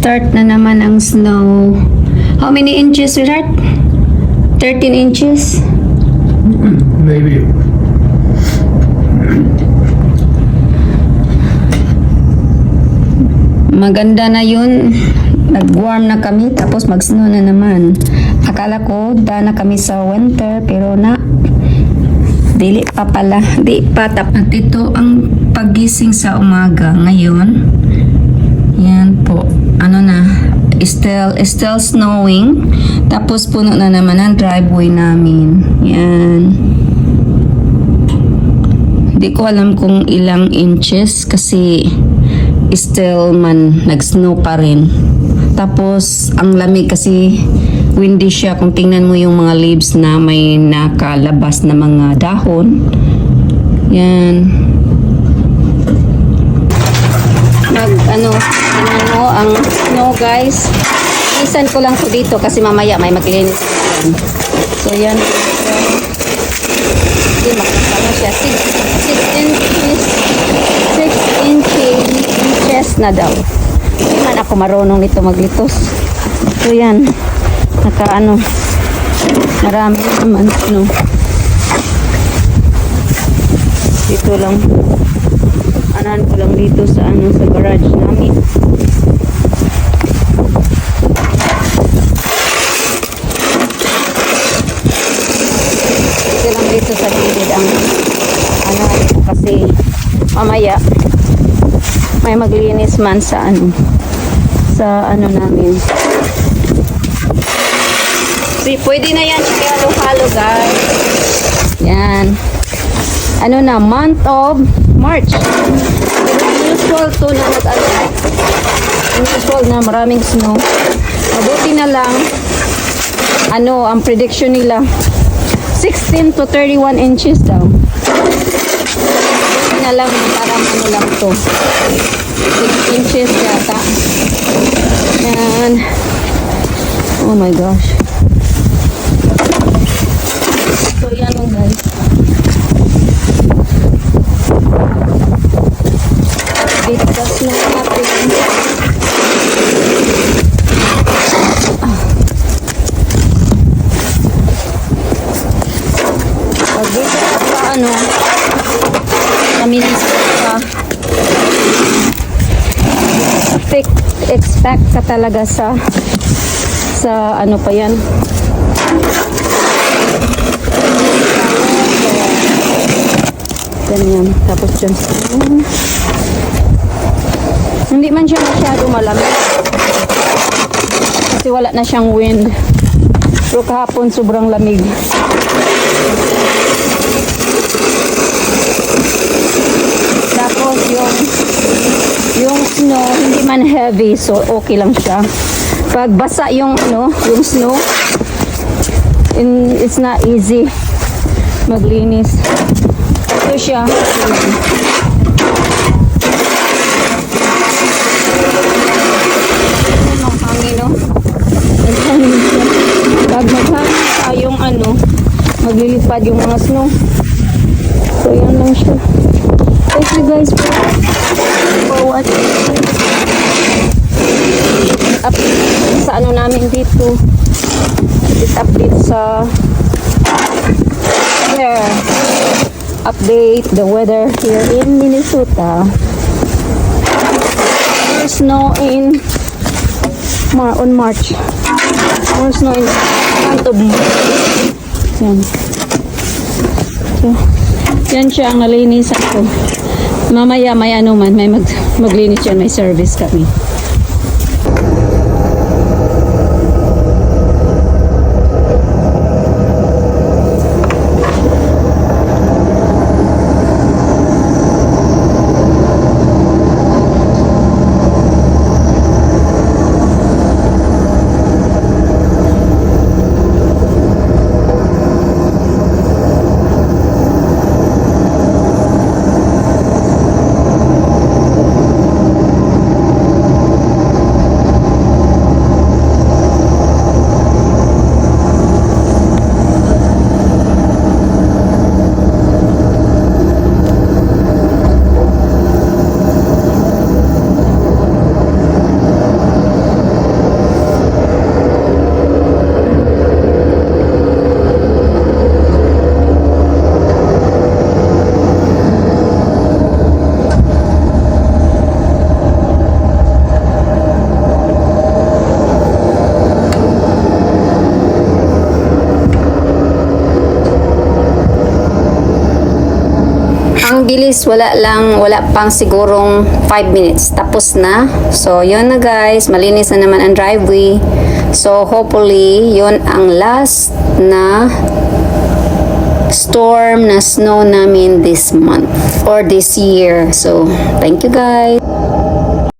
Start na naman ang snow. How many inches, sweetheart? 13 inches? Maybe. Maganda na yun. Nag-warm na kami, tapos mag-snow na naman. Akala ko, na kami sa winter, pero dili pa pala. Di pa. At ito ang pagising sa umaga ngayon. Yan po. Ano na, still snowing. Tapos puno na naman ang driveway namin. Yan. Hindi ko alam kung ilang inches kasi still man nag-snow pa rin. Tapos ang lamig kasi windy siya. Kung tingnan mo yung mga leaves na may nakalabas na mga dahon. Yan. Ano ang snow, guys. Isan ko lang po dito kasi mamaya may maglinis. So yan. Hindi makakano siya. 6 inches na daw. Hindi man ako marunong nito maglitos. So yan. Marami naman snow. Dito lang. Anahan ko lang dito sa sa garage namin. Dito lang dito sa gilid ang anahan ko kasi mamaya may maglinis man sa namin. Pwede na yan siya halo-halo, guys. Yan. Month of March. Unusual to na unusual na maraming snow. Mabuti na lang ang prediction nila 16 to 31 inches daw. Mabuti na lang parang lang to 6 inches yata. Yan. Oh my gosh. So yan guys. Bitas na natin. Pag bitas pa kami nasa expect ka talaga sa ano pa yan. Ganyan. Tapos dyan hindi man siya masyado malamig kasi wala na siyang wind, pero kahapon sobrang lamig. Tapos yung snow hindi man heavy, so okay lang siya. Pag basa yung snow, it's not easy maglinis. Ito siya. Pag maghangin sa yung maglilipad yung mga snow. So yan lang siya. Thank you guys for watching. Update sa namin dito. Update sa update the weather here in Minnesota. More snow on March. More snow in month of March. Yan. So, yan siya ang nalinisan ko. Mamaya may may maglinis yan, may service kami. ang bilis, wala pang sigurong 5 minutes. Tapos na. So, yun na guys. Malinis na naman ang driveway. So, hopefully, yun ang last na storm na snow namin this month or this year. So, thank you guys.